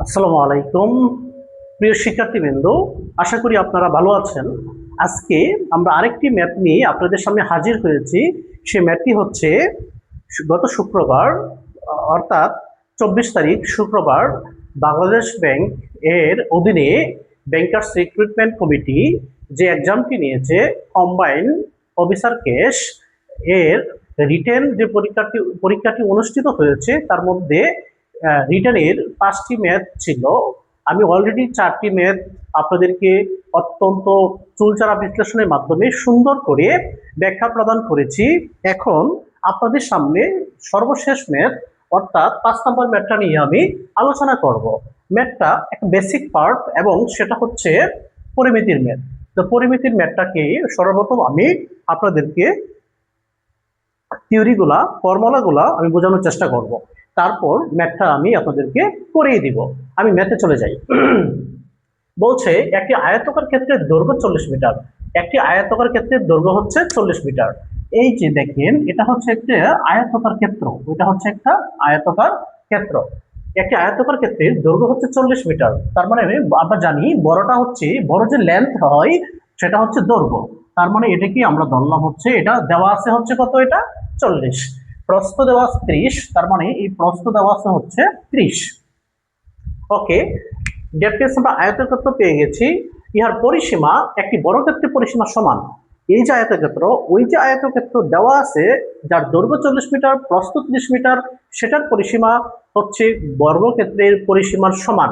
আসসালামু আলাইকুম প্রিয় শিক্ষার্থীবৃন্দ, আশা করি আপনারা ভালো আছেন। আজকে আমরা আরেকটি ম্যাথ নিয়ে আপনাদের সামনে হাজির হয়েছি। সেই ম্যাথটি হচ্ছে গত শুক্রবার অর্থাৎ 24 তারিখ শুক্রবার বাংলাদেশ ব্যাংক এর অধীনে ব্যাংকার্স রিক্রুটমেন্ট কমিটি যে এক্সামটি নিয়েছে কম্বাইন অফিসার কেস এর রিটেন যে পরীক্ষাটি অনুষ্ঠিত হয়েছে তার মধ্যে রিটেনের 5টি ম্যাথ ছিল। আমি অলরেডি 4টি ম্যাথ আপনাদেরকে অত্যন্ত চুলচারা বিশ্লেষণের মাধ্যমে সুন্দর করে ব্যাখ্যা প্রদান করেছি। এখন আপনাদের সামনে সর্বশেষ ম্যাথ অর্থাৎ 5 নম্বর ম্যাথটা নিয়ে আমি আলোচনা করব। ম্যাথটা একটা বেসিক পার্ট এবং সেটা হচ্ছে পরিমিতির ম্যাথ। তো পরিমিতির ম্যাথটাকে সর্বপ্রথম আমি আপনাদেরকে থিওরিগুলা ফর্মুলাগুলা আমি বোঝানোর চেষ্টা করব। তারপর ম্যাথটা আমি আপনাদেরকে করিয়ে দিব। আমি ম্যাথে চলে যাই। বলছে একটি আয়তকার ক্ষেত্রের দৈর্ঘ্য 40 মিটার। একটি আয়তকার ক্ষেত্রের দৈর্ঘ্য হচ্ছে 40 মিটার। এই যে দেখেন, এটা হচ্ছে একটা আয়তকার ক্ষেত্র, এটা হচ্ছে একটা আয়তকার ক্ষেত্র। একটি আয়তকার ক্ষেত্রের দৈর্ঘ্য হচ্ছে 40 মিটার। তার মানে আমরা জানি বড়টা হচ্ছে, বড় যে লেন্থ হয় সেটা হচ্ছে দৈর্ঘ্য। তার মানে এটা কি আমরা ধরলাম হচ্ছে এটা দেওয়া আছে হচ্ছে কত, এটা 40। প্রস্থ দেওয়া আছে 30, তার মানে এই প্রস্থ দেওয়া আছে হচ্ছে 30। ওকে, দ্যাট মিন্স আমরা আয়তক্ষেত্র পেয়ে গেছি। ইহার পরিসীমা একটি বর্গক্ষেত্রের পরিসীমা সমান এই যে আয়তক্ষেত্র, ওই যে আয়তক্ষেত্র দেওয়া আছে যার দৈর্ঘ্য 40 মিটার প্রস্থ 30 মিটার, সেটার পরিসীমা হচ্ছে বর্গক্ষেত্রের পরিসীমার সমান।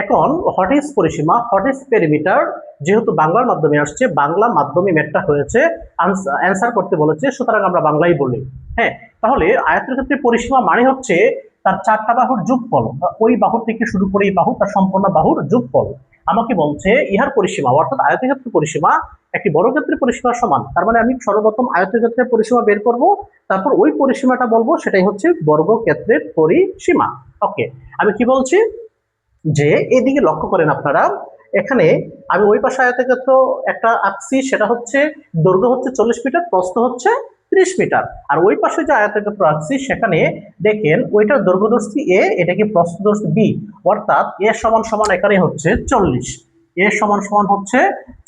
এখন হোয়াট ইজ পরিসীমা, হোয়াট ইজ পেরিমিটার, যেহেতু বাংলার মাধ্যমে আসছে, বাংলা মাধ্যমে ম্যাথটা হয়েছে, অ্যান্সার করতে বলেছে, সুতরাং আমরা বাংলাই বলি। হ্যাঁ, তাহলে আয়তক্ষেত্রের পরিসীমা মানে হচ্ছে তার 4টা বাহুর যোগফল, ওই বাহু থেকে শুরু করে এই বাহু, তার সম্পূর্ণ বাহুর যোগফল। আমাকে বলছে ইহার পরিসীমা অর্থাৎ আয়তক্ষেত্রের পরিসীমা একটি বর্গক্ষেত্রের পরিসীমার সমান। তার মানে আমি সর্বপ্রথম আয়তক্ষেত্রের পরিসীমা বের করব, তারপর ওই পরিসীমাটা বলবো, সেটাই হচ্ছে বর্গক্ষেত্রের পরিসীমা। ওকে, আমি কি বলছি যে এদিকে লক্ষ্য করেন আপনারা, এখানে আমি ওই পাশে আয়তক্ষেত্র একটা আঁকছি, সেটা হচ্ছে দৈর্ঘ্য হচ্ছে 40 মিটার, প্রস্থ হচ্ছে 30 মিটার। আর ওই পাশে যে আয়তক্ষেত্র আঁকছি সেখানে দেখেন ওইটার দৈর্ঘ্য ধরছি এ, এটাকে প্রস্থ ধরছি বি, অর্থাৎ এ সমান সমান এখানে হচ্ছে 40, এ সমান সমান হচ্ছে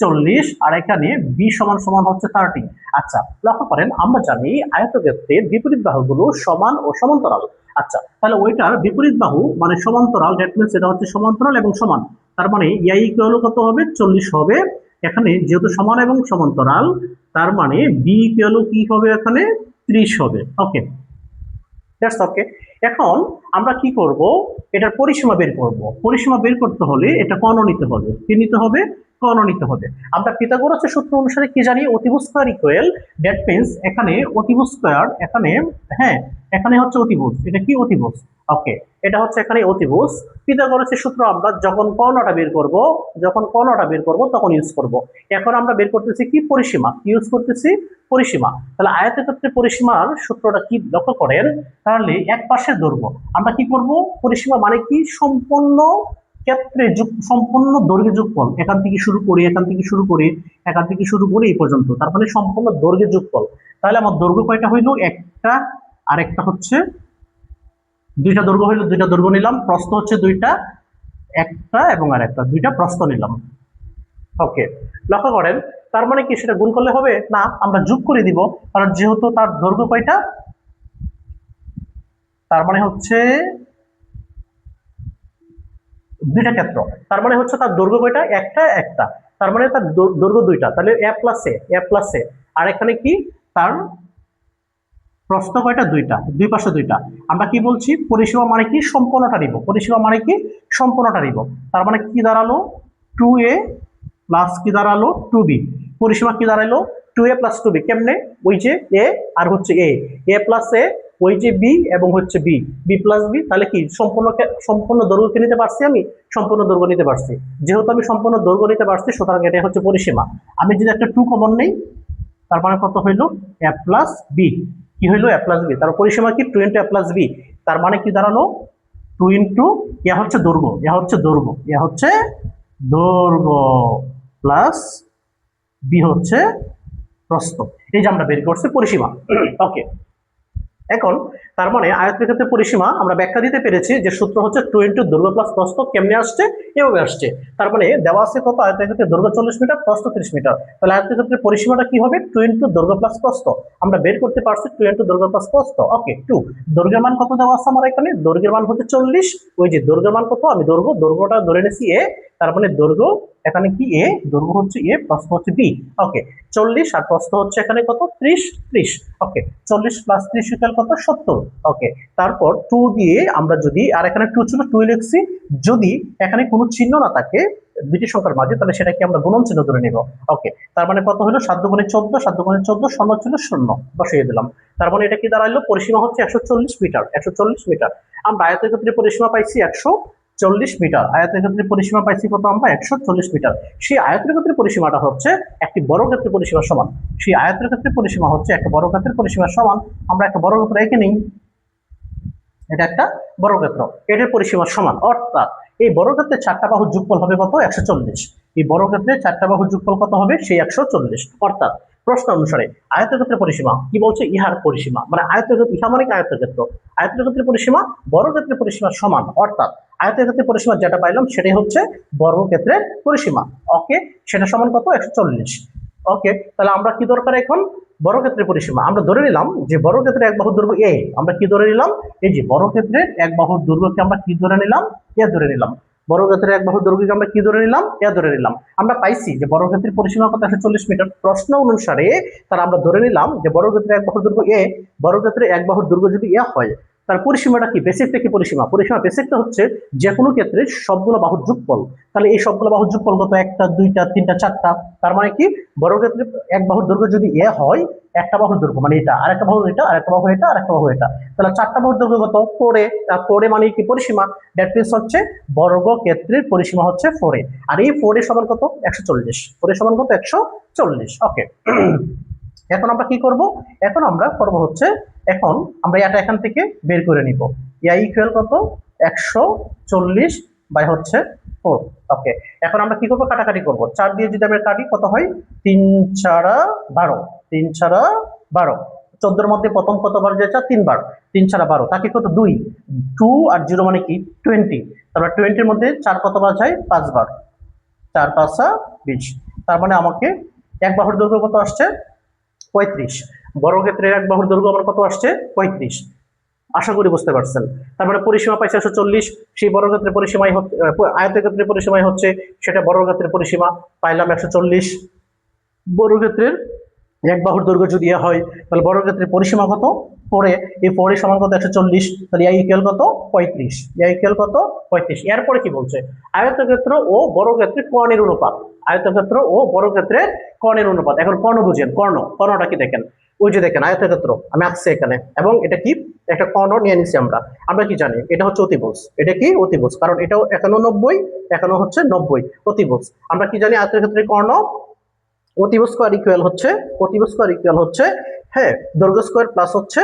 40, আর এখানে বি সমান সমান হচ্ছে 30। আচ্ছা, লক্ষ্য করেন আমরা জানি আয়তক্ষেত্রের বিপরীত বাহুগুলো সমান ও সমান্তরাল। আচ্ছা, তাহলে ওইটার বিপরীত বাহু মানে সমান্তরাল, দ্যাট মিন্স এটা হচ্ছে সমান্তরাল এবং সমান। তার মানে ইয়াই ইকুয়াল কত হবে, 40 হবে। এখানে যেহেতু সমান এবং সমান্তরাল, তার মানে বি ইকুয়াল কি হবে, এখানে 30 হবে। ওকে, দ্যাটস ওকে। এখন আমরা কি করব, এটার পরিসীমা বের করব। পরিসীমা বের করতে হলে এটা কর্ণ নিতে হবে, কি নিতে হবে, কর্ণ নিতে হবে। আমরা পিথাগোরাসের সূত্র অনুসারে কি জানি, অতিভুজ স্কয়ার ইকুয়াল, দ্যাট মিন্স এখানে অতিভুজ স্কয়ার, এখানে হ্যাঁ এখানে হচ্ছে অতিভুজ, এটা কি অতিভুজ। ওকে, এটা হচ্ছে এখানে অতিভুজ। পিথাগোরাসের সূত্র আমরা যখন কর্ণটা বের করব, তখন ইউজ করব। এখন আমরা বের করতেছি কি, পরিসীমা, ইউজ করতেছি পরিসীমা। তাহলে আয়তক্ষেত্রের পরিসীমার সূত্রটা কি লক্ষ্য করেন, তাহলে এক পাশের দৈর্ঘ্য আমরা কি করব, পরিসীমা মানে কি সম্পূর্ণ ক্ষেত্রে সম্পূর্ণ দৈর্ঘ্য যোগফল, এখান থেকে শুরু করে এই পর্যন্ত, তার মানে সম্পূর্ণ দৈর্ঘ্যের যোগফল। তাহলে আমার দৈর্ঘ্য কয়টা হইলো, একটা, আর একটা হচ্ছে দুইটা দৈর্ঘ্য হইলো, দুইটা দৈর্ঘ্য নিলাম। প্রস্থ হচ্ছে দুইটা, একটা এবং আর একটা, দুইটা প্রস্থ নিলাম। ওকে, লক্ষ্য করেন তার মানে কি সেটা গুণ করলে হবে না, আমরা যোগ করে দিব, কারণ যেহেতু তার দৈর্ঘ্য কয়টা, তার মানে হচ্ছে দুইটা ক্ষেত্র, তার মানে হচ্ছে তার দৈর্ঘ্য কয়টা, একটা একটা, তার মানে তার দৈর্ঘ্য দুইটা, তাহলে এ প্লাস এ। আর এখানে কি, তার প্রস্থ কয়টা, দুইটা, দুই পাশে দুইটা। আমরা কি বলছি, পরিসীমা মানে কি সম্পূর্ণটা নিব, তার মানে কি দাঁড়ালো, 2a প্লাস কি দাঁড়ালো, 2b। পরিসীমা কি দাঁড়ালো, 2a প্লাস 2b। কেমনে, ওই যে এ আর হচ্ছে এ প্লাস এ, ওই যে বি এবং হচ্ছে বি প্লাস বি। তাহলে কি সম্পূর্ণ দৈর্ঘ্য নিতে পারছি, আমি সম্পূর্ণ দৈর্ঘ্য নিতে পারছি। যেহেতু আমি সম্পূর্ণ দৈর্ঘ্য নিতে পারছি, সুতরাং এটা হচ্ছে পরিসীমা। আমি যদি একটা 2 কমন নেই, তার মানে কত হইলো, a প্লাস বি। কি হইলো, a প্লাস বি, তার পরিসীমা কি 2 × a প্লাস বি। তার মানে কি দাঁড়ালো, 2 × এ হচ্ছে দৈর্ঘ্য, প্লাস বি হচ্ছে প্রস্থ। এই যে আমরা বের করছি পরিসীমা। ওকে, এখন তার মানে আয়তের ক্ষেত্রে পরিসীমা আমরা ব্যাখ্যা দিতে পেরেছি যে সূত্র হচ্ছে 2 ইন্টু দৈর্ঘ্য প্লাস প্রস্থ। কেমনে আসছে? এভাবে আসছে। তার মানে দেওয়া আছে কত? আয়তের ক্ষেত্রে দৈর্ঘ্য 40 মিটার, প্রস্থ 30 মিটার। তাহলে আয়তের ক্ষেত্রে পরিসীমাটা কি হবে? 2 ইন্টু দৈর্ঘ্য প্লাস প্রস্থ। আমরা বের করতে পারছি 2 ইন্টু দৈর্ঘ্য প্লাস প্রস্থ। ওকে, 2। দৈর্ঘ্যের মান কত দেওয়া আছে আমার এখানে? দৈর্ঘ্যের মান হচ্ছে 40। ওই যে দৈর্ঘ্যের মান কত? আমি দৈর্ঘ্যটা ধরে নিয়েছি এ। তার মানে দৈর্ঘ্য এখানে কি এ, দৈর্ঘ্য হচ্ছে এ, প্রস্থ হচ্ছে বি। ওকে, 40 আর প্রস্থ হচ্ছে এখানে কত? 30। ওকে, 40 প্লাস 30 ইকুয়াল কত? 70। ওকে, তারপর 2 দিয়ে আমরা যদি, আর এখানে 2 ছিল 2 লিখছি, যদি এখানে কোনো চিহ্ন না থাকে দুটি সংখ্যার মাঝে, তাহলে সেটাকে আমরা গুণন চিহ্ন ধরে নিব। ওকে, তার মানে কত হলো? 7 গুণে 14, 7 গুণে 14, শূন্য ছিল শূন্য, বসিয়ে দিলাম। তার মানে এটা কি দাঁড়াইলো? পরিসীমা হচ্ছে 140 মিটার। 140 মিটার। আমরা আয়তের ক্ষেত্রে পরিসীমা পাইছি 140 মিটার। আয়তের ক্ষেত্রে পরিসীমা পাইছি কত? আমরা 140 মিটার। সেই আয়তের ক্ষেত্রে পরিসীমাটা হচ্ছে একটি বর্গক্ষেত্রের পরিসীমার সমান। সেই আয়তের ক্ষেত্রে পরিসীমা হচ্ছে একটা বর্গক্ষেত্রের পরিসীমার সমান। আমরা একটা বর্গক্ষেত্র এঁকে নিই। এটা একটা বর্গক্ষেত্র, এটার পরিসীমার সমান। অর্থাৎ এই বর্গক্ষেত্রের 4টা বাহুর যোগফল হবে কত? 140। এই বর্গক্ষেত্রের 4টা বাহুর যোগফল কত হবে? সেই 140। অর্থাৎ প্রশ্ন অনুসারে আয়তক্ষেত্রের পরিসীমা কি বলছে? ইহার পরিসীমা মানে আয়তক্ষেত্র, ইহা মানে আয়তক্ষেত্র, আয়তক্ষেত্রের পরিসীমা বর্গক্ষেত্রের পরিসীমার সমান। অর্থাৎ আয়তক্ষেত্রের পরিসীমা যেটা পাইলাম সেটাই হচ্ছে বর্গক্ষেত্রের পরিসীমা। ওকে, সেটা সমান কত? 140। ওকে, তাহলে আমরা কি দরকার এখন? বর্গক্ষেত্রের পরিসীমা। আমরা ধরে নিলাম যে বর্গক্ষেত্রের এক বাহুর দৈর্ঘ্য এ। আমরা কি ধরে নিলাম? এই যে বর্গক্ষেত্রের এক বাহুর দৈর্ঘ্যকে আমরা কি ধরে নিলাম? এ ধরে নিলাম। বর্গক্ষেত্রের এক বাহুর দৈর্ঘ্যকে আমরা কি ধরে নিলাম? এ ধরে নিলাম। আমরা পাইছি যে বর্গক্ষেত্রের পরিসীমা কত? 140 মিটার। প্রশ্ন অনুসারে তার আমরা ধরে নিলাম যে বর্গক্ষেত্রের এক বাহুর দৈর্ঘ্য এ। বর্গক্ষেত্রের এক বাহুর দৈর্ঘ্য যদি এ হয়, তার পরিসীমাটা কি? বেসিকটা কি পরিসীমা? পরিসীমা বেসিকটা হচ্ছে যে কোনো ক্ষেত্রে সবগুলো বাহুর যোগফল। তাহলে এই সবগুলো বাহুর যোগফল কত? 1টা 2টা 3টা 4টা। তার মানে কি? বর্গক্ষেত্রে এক বাহুর দৈর্ঘ্য যদি এ হয়, একটা বাহুর দৈর্ঘ্য মানে এটা, আরেকটা বাহু এটা, আরেকটা বাহু এটা, আরেকটা বাহু এটা, তাহলে 4টা বাহুর দৈর্ঘ্য কত? 4a। আর 4a মানে কি? পরিসীমা। দ্যাট মিন্স হচ্ছে বর্গক্ষেত্রের পরিসীমা হচ্ছে 4a। আর এই 4a সমান কত? 140। 4a সমান কত? 140। ওকে, এখন আমরা কি করব? এখন আমরা করব হচ্ছে, এখন আমরা এটা এখান থেকে বের করে নিব। ইয়া ইকুয়াল কত? 140 বাই হচ্ছে 4। ওকে, এখন আমরা কি করব? কাটাকাটি করব। 4 দিয়ে যদি আমরা কাটি কত হয়? 3 4 12। 3 4 12। 14 এর মধ্যে প্রথম কতবার যায়? 3 বার। 3 4 12, তাকে কত? 2। 2 আর 0 মানে কি? 20। তারপর 20 এর মধ্যে 4 কতবার যায়? 5 বার। 4 5 20। তার মানে আমাকে এক বাহুর দৈর্ঘ্য কত আসছে? 35। বর্গক্ষেত্রের এক বাহুর দৈর্ঘ্য আমার কত আসছে? 35। আশা করি বুঝতে পারছেন। তারপরে পরিসীমা পাইছে 140। সেই বর্গক্ষেত্রের পরিসীমাই হচ্ছে, আয়তক্ষেত্রের পরিসীমাই হচ্ছে সেটা বর্গক্ষেত্রের পরিসীমা। পাইলাম 140। বর্গক্ষেত্রের এক বাহুর দৈর্ঘ্য যদি এ হয়, তাহলে বর্গক্ষেত্রের পরিসীমা কত? 4a। এই 4a সমান কত? 140। তাহলে ইয়া ইকুয়াল কত? 35। ইয়া ইকুয়াল কত? 35। এরপরে কি বলছে? আয়তক্ষেত্র ও বর্গক্ষেত্রের কর্ণের অনুপাত। আয়তক্ষেত্র ও বর্গক্ষেত্রের কর্ণের অনুপাত। এখন কর্ণ বুঝেন। কর্ণটা কি দেখেন? ওই যে দেখেন আয়তক্ষেত্র আমি আঁকছি এখানে, এবং এটা কি? একটা কর্ণ নিয়ে নিছি আমরা। আমরা কি জানি? এটা হচ্ছে অতিভুজ। এটা কি? অতিভুজ। কারণ এটাও এখানে 90, এখানে হচ্ছে 90। অতিভুজ। আমরা কি জানি? আয়তক্ষেত্রের কর্ণ অতিভুজ স্কয়ার ইকুয়াল হচ্ছে, অতিভুজ স্কয়ার ইকুয়াল হচ্ছে, হ্যাঁ, দৈর্ঘ্য স্কয়ার প্লাস হচ্ছে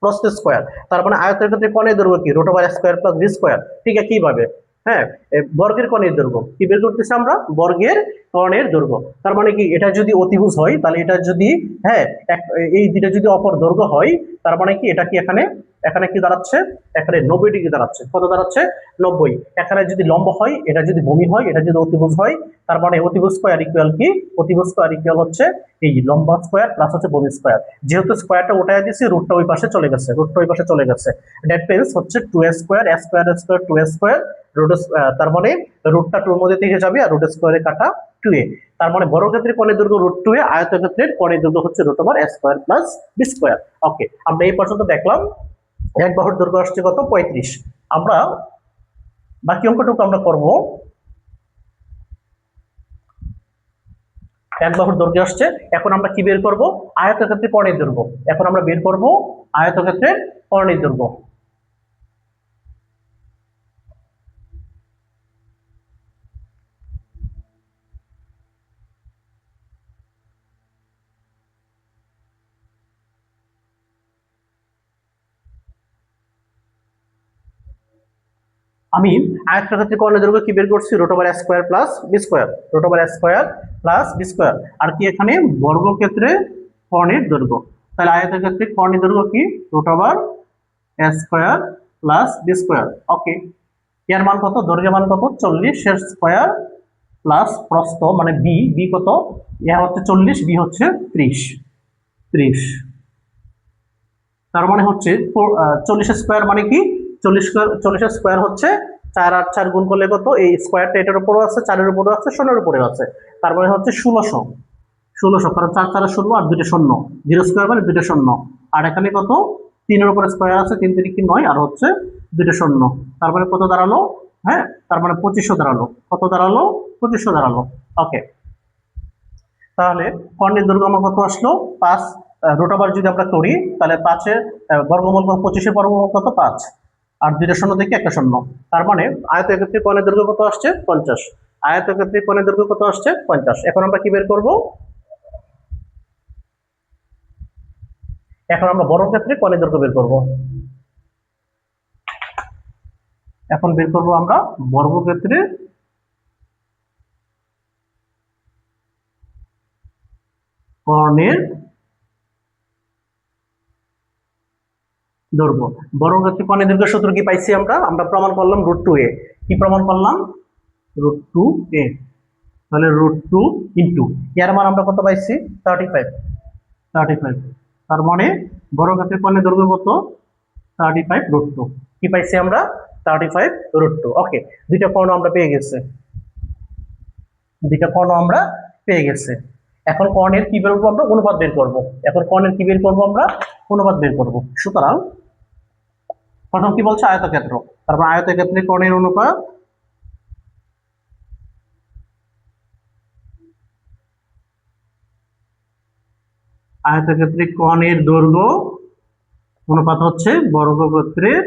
প্রস্থ স্কয়ার। তার মানে আয়তের ক্ষেত্রে কোণের দৈর্ঘ্য কি? Root over square plus b square. ঠিক আছে, কিভাবে? হ্যাঁ, বর্গের কোণের দৈর্ঘ্য কি বের করতেছি আমরা? বর্গের কোণের দৈর্ঘ্য। তার মানে কি? এটা যদি অতিভুজ হয়, তাহলে এটা যদি, হ্যাঁ, এই দুইটা যদি অপর দৈর্ঘ্য হয়, তার মানে কি? এটা কি এখানে, এখানে কি দাঁড়াচ্ছে? এখানে 90 ডিগ্রি দাঁড়াচ্ছে। কত দাঁড়াচ্ছে? 90। এখানে যদি লম্ব হয়, এটা যদি ভূমি হয়, এটা যদি অতিভুজ হয়, তার মানে অতিভুজ স্কয়ার ইকুয়াল কি? অতিভুজ স্কয়ার ইকুয়াল হচ্ছে এই লম্ব স্কয়ার প্লাস হচ্ছে ভূমি স্কয়ার। যেহেতু স্কয়ারটা উঠায় দিয়েছি, রুটটা ওই পাশে চলে গেছে, রুটটা ওই পাশে চলে গেছে। দ্যাট মিন্স হচ্ছে 2a square, a square square 2a square root. তার মানে রুটটা 2 এর মধ্যে থেকে যাবে, আর রুট স্কয়ারে কাটা 2a। তার মানে বর্গক্ষেত্রের কোণের দৈর্ঘ্য রুট 2a, আয়তক্ষেত্রের কোণের দৈর্ঘ্য হচ্ছে root over a square plus b square. Okay, আমরা এই পর্যন্ত দেখলাম। এক বাহুর দৈর্ঘ্য আসছে কত? 35। আমরা বাকি অঙ্কটুকু আমরা করব। এক বাহুর দৈর্ঘ্য আসছে। এখন আমরা কি বের করব? আয়তক্ষেত্রের কোণের দৈর্ঘ্য। এখন আমরা বের করব আয়তক্ষেত্রের কোণের দৈর্ঘ্য। আমি আয়তক্ষেত্রের কোণের দৈর্ঘ্য কি বের করছি? Root over a square plus b square. Root over a square plus b square. আর কি এখানে? বর্গক্ষেত্রে কোণের দৈর্ঘ্য। তাহলে আয়তের ক্ষেত্রে কর্ণের দৈর্ঘ্য কি root over a square plus B square. ওকে, এর মান কত, দৈর্ঘ্যের মান কত 40 এর স্কোয়ার প্লাস প্রস্থ মানে বি, বি কত, এ হচ্ছে 40, বি হচ্ছে 30। তার মানে হচ্ছে 40 স্কোয়ার মানে কি 40 স্কোয়ার হচ্ছে 4 আর 4 গুণ করলে কত, এই স্কোয়ারটা এটার উপরও আছে, 4-এর উপরও আছে, 16-এর উপরেও আছে, তার মানে হচ্ছে 1600 কারণ 4 4 শূন্য আর 2টা শূন্য, 0 স্কোয়ার মানে 2টা শূন্য, আর এখানে কত 3-এর উপরে স্কোয়ার আছে, 3 3 কি 9 আর হচ্ছে 2টা শূন্য, তার মানে কত দাঁড়ালো, হ্যাঁ তার মানে 2500 দাঁড়ালো, কত দাঁড়ালো 2500 দাঁড়ালো। ওকে, তাহলে কর্ণের দৈর্ঘ্য আমার কত আসলো 5, রুট ওভার যদি আমরা করি তাহলে 5-এর বর্গমূল 25-এর বর্গমূল কত 5, আর 2টা শূন্য থেকে একটা শূন্য, তার মানে আয়তক্ষেত্রে কর্ণের দৈর্ঘ্য কত আসছে 50, আয়তক্ষেত্রে কর্ণের দৈর্ঘ্য কত আসছে 50। এখন আমরা কি বের করব, এখন আমরা বর্গক্ষেত্রে কর্ণের দৈর্ঘ্য বের করব। এখন বের করব আমরা বর্গক্ষেত্রে কর্ণের দৈর্ঘ্য। বর্গক্ষেত্রে কর্ণের দৈর্ঘ্য সূত্র কি পাইছি আমরা, আমরা প্রমাণ করলাম √2a। কি প্রমাণ করলাম √2a, তাহলে √2 ইন্টু এর মান আমরা কত পাইছি 35, তার মানে বর্গক্ষেত্রে কর্ণের দৈর্ঘ্য কত 35 √2, কি পাইছি আমরা 35 √2। ওকে, দুইটা কর্ণ আমরা পেয়ে গেছি, দুইটা কর্ণ আমরা পেয়ে গেছি। এখন কর্ণের কি বের করবো আমরা, অনুপাত বের করব। এখন কর্ণের কি বের করব আমরা, অনুপাত বের করব। সুতরাং প্রথম কি বলছে আয়তক্ষেত্র, তারপর আয়তক্ষেত্রে কর্ণের অনুপাত আয়তক্ষেত্রে কর্ণের দৈর্ঘ্য অনুপাত হচ্ছে বর্গক্ষেত্রের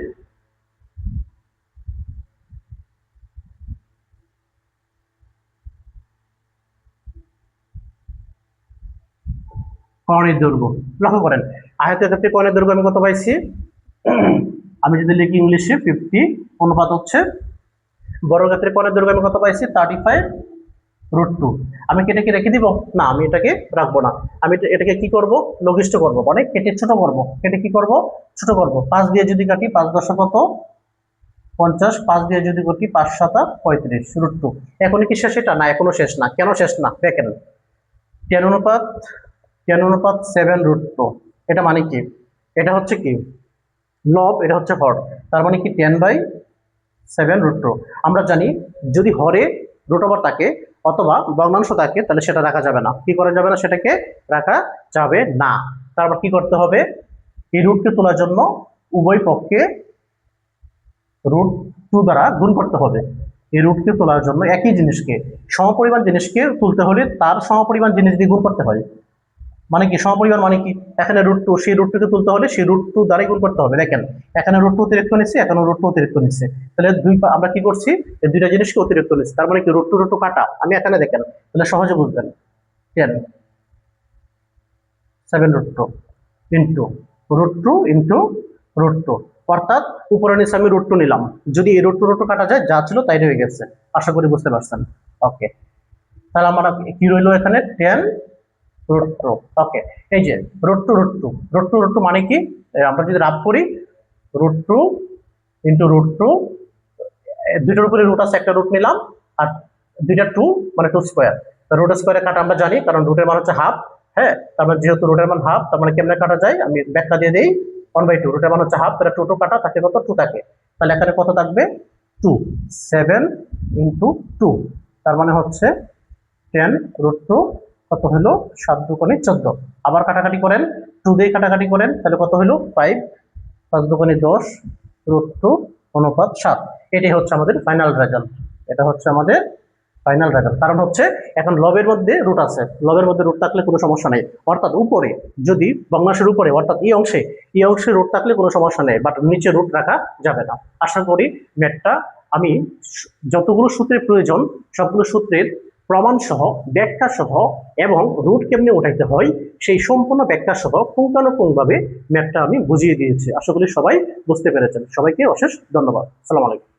কর্ণের দৈর্ঘ্য। লক্ষ্য করেন আয়তক্ষেত্রে কর্ণের দৈর্ঘ্য আমি কত পাইছি, আমি যদি লিখি ইংলিশে 50 অনুপাত হচ্ছে বর্গক্ষেত্রে কর্ণের দৈর্ঘ্য আমি কত পাইছি 35 √2। আমি কি এটাকে রেখে দিব না, আমি এটাকে রাখবো না, আমি এটাকে কি করব লঘিষ্ঠ করব, মানে কেটে ছোট করব, কেটে কি করব ছোট করব। 5 দিয়ে যদি কাটি 5 10 কত 50, 5 দিয়ে যদি কাটি 5 7 35 √2। এখন কি শেষ এটা না, এখনো শেষ না, কেন শেষ না দেখেন 10 অনুপাত 7 √2, এটা মানে কি, এটা হচ্ছে কি লব, এটা হচ্ছে হর, তার মানে কি 10/7 √2। আমরা জানি যদি হরে রুট ওভার থাকে অথবা ভগ্নাংশ থাকে তাহলে সেটা রাখা যাবে না, কি করা যাবে না, সেটাকে রাখা যাবে না। তারপর কি করতে হবে, এই রুটকে তোলার জন্য উভয় পক্ষে √2 দ্বারা গুণ করতে হবে। এই রুটকে তোলার জন্য একই জিনিসকে, সমপরিমাণ জিনিসকে তুলতে হলে তার সমপরিমাণ জিনিস দিয়ে গুণ করতে হয়। মানে কি সমপরিমাণ মানে কি, এখানে √2, সেই √2কে তুলতে হলে সেই √2 দ্বারাই গুণ করতে হবে। দেখেন এখানে √2 অতিরিক্ত নিচ্ছে, এখানে √2 অতিরিক্ত নিচ্ছে, তাহলে আমরা কি করছি এই দুইটা জিনিসকে অতিরিক্ত নিচ্ছি, তার মানে কি √2 কাটা, আমি এখানে দেখেন তাহলে সহজে বুঝবেন 10/7 ইন্টু √2 ইন্টু √2, অর্থাৎ উপরে নিচে আমি √2 নিলাম, যদি এই √2 কাটা যায় যা ছিল তাই রয়ে গেছে। আশা করি বুঝতে পারছেন। ওকে, তাহলে আমরা কি রইলো এখানে 10 √2। ওকে, এই যে √2 মানে কি, আমরা যদি রাফ করি √2 ইন্টু √2, দুইটার উপরে রুট আছে, একটা রুট নিলাম আর দুইটা 2 মানে 2 স্কোয়ার, রুট স্কোয়ারে কাটা আমরা জানি কারণ রুটের মান হচ্ছে হাফ। হ্যাঁ, তারপর যেহেতু রুটের মান হাফ তার মানে কেমনে কাটা যায় আমি ব্যাখ্যা দিয়ে দিই, 1/2, রুটের মান হচ্ছে হাফ, তাহলে 2 কাটা থাকে কত 2 থাকে, তাহলে এখানে কত থাকবে 2, 7 ইন্টু 2, তার মানে হচ্ছে 10 √2 কত হলো 7 2 14। আবার কাটাকাটি করেন 2 দিয়ে কাটাকাটি করেন তাহলে কত হলো 5, 5 2 10 √2 অনুপাত 7। এটাই হচ্ছে আমাদের ফাইনাল রেজাল্ট, এটা হচ্ছে আমাদের ফাইনাল রেজাল্ট। কারণ হচ্ছে এখন লবের মধ্যে রুট আছে, লবের মধ্যে রুট থাকলে কোনো সমস্যা নেই, অর্থাৎ উপরে যদি ভগ্নাংশের উপরে অর্থাৎ এই অংশে রুট থাকলে কোনো সমস্যা নেই, বাট নিচে রুট রাখা যাবে না। আশা করি ম্যাথটা আমি যতগুলো সূত্রের প্রয়োজন সবগুলো সূত্রের প্রমাণ সহ ব্যাখ্যা সহ এবং রুট কেমনে উঠাইতে হয় সেই সম্পূর্ণ ব্যাখ্যা সহ পুঙ্খানুপুঙ্খভাবে ম্যাথটা আমি বুঝিয়ে দিয়েছি। আশা করি সবাই বুঝতে পেরেছেন। সবাইকে অশেষ ধন্যবাদ। আসসালামু আলাইকুম।